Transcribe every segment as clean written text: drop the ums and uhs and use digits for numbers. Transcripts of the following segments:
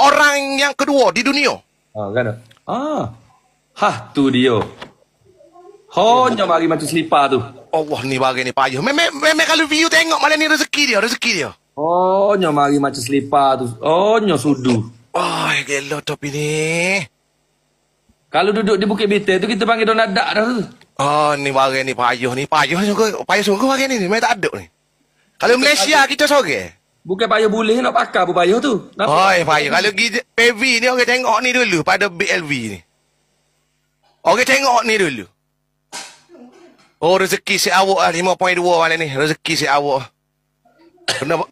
orang yang kedua di dunia. Kan? Tu dia. Hanya bagi macam selipar tu. Allah ni bagi ni payah. Memang kalau view tengok malam ni rezeki dia. Hanya mari macam selipar tu. Hanya sudu. Oh, gelo topi ni. Kalau duduk di Bukit Bitir tu kita panggil don adak dah tu. Oh, ni bagi ni payah sungguh bagi ni. Memang tak ada ni. Kalau Malaysia kita sore. Bukan payah boleh nak pakai apa payah tu. Oi, payah. Kalau pergi PV ni orang tengok ni dulu pada BLV ni. Orang tengok ni dulu. Oh, rezeki si awak lah 5.2 malam ni. Rezeki si awak. Kenapa?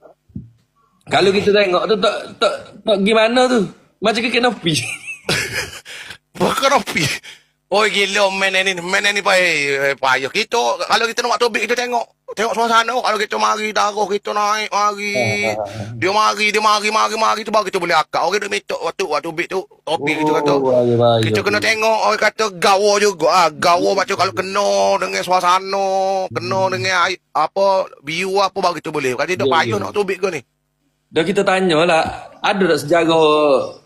Kalau kita tengok tu tak gimana tu. Macam kena pi. Bukan api. Oh, gila mana ni payah. Kita kalau kita nak tobik kita tengok suasana. Kalau kita mari darah kita naik mari. Dia mari tu baru kita boleh akak. Orang duk metok waktu tobik tu topik kita kata. Kita kena tengok orang kata gawa juga. Gawa macam kalau kena dengan suasana, kena dengan apa view apa baru kita boleh. Kalau tidak payah nak tobik ke ni. Dah kita tanyalah, ada tak sejarah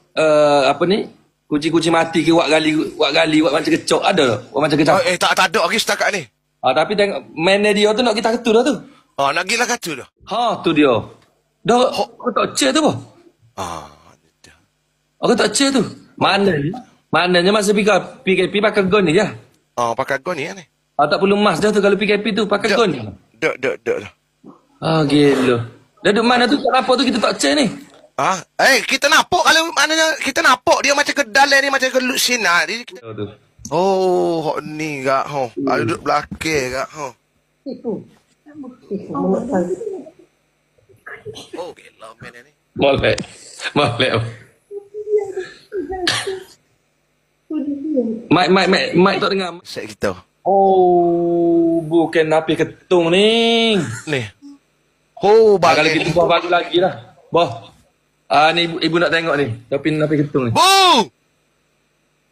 apa ni? Kucing-kucing mati ke wak gali wak macam kecok ada tak? Wak macam kecok. Tak ada lagi setakat ni. Tapi tengok mainnya dia tu nak kita ketu dah tu. Nak gila katu dah. Tu dia. Dah aku tak cek tu apa? Aku tak cek tu. Mananya masa PKP pakai gun ni je. Pakai gun ni ni. Tak perlu emas dah tu kalau PKP tu pakai gun ni. Dek. Gila. Dah duduk mana tu kenapa tu kita tak cek ni? Kita nampak kalau maknanya kita nampak dia macam ke dalam ni macam ke Luxina ni. Oh, ni gak Kalau duduk belakang gak Oh, gila mana ni. Molek. Mike tak dengar. Set kita. Bukan napi ketung ni. Kalau kita buah bagi lagi lah. Ni ibu nak tengok ni. Tapi napi ketung ni. Bu!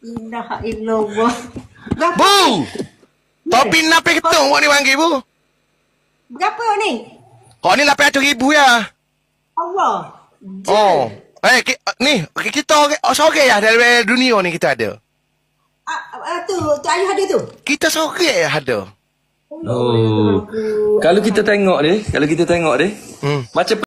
Indah illallah. Bu! Topi napi ketung buat ni panggil bu. Berapa ni? Kau ni 800,000 ya. Allah. Ni kita sore ya dari dunia ni kita ada. Tu ayah ada tu. Kita sore ada. Kalau kita tengok ni, macam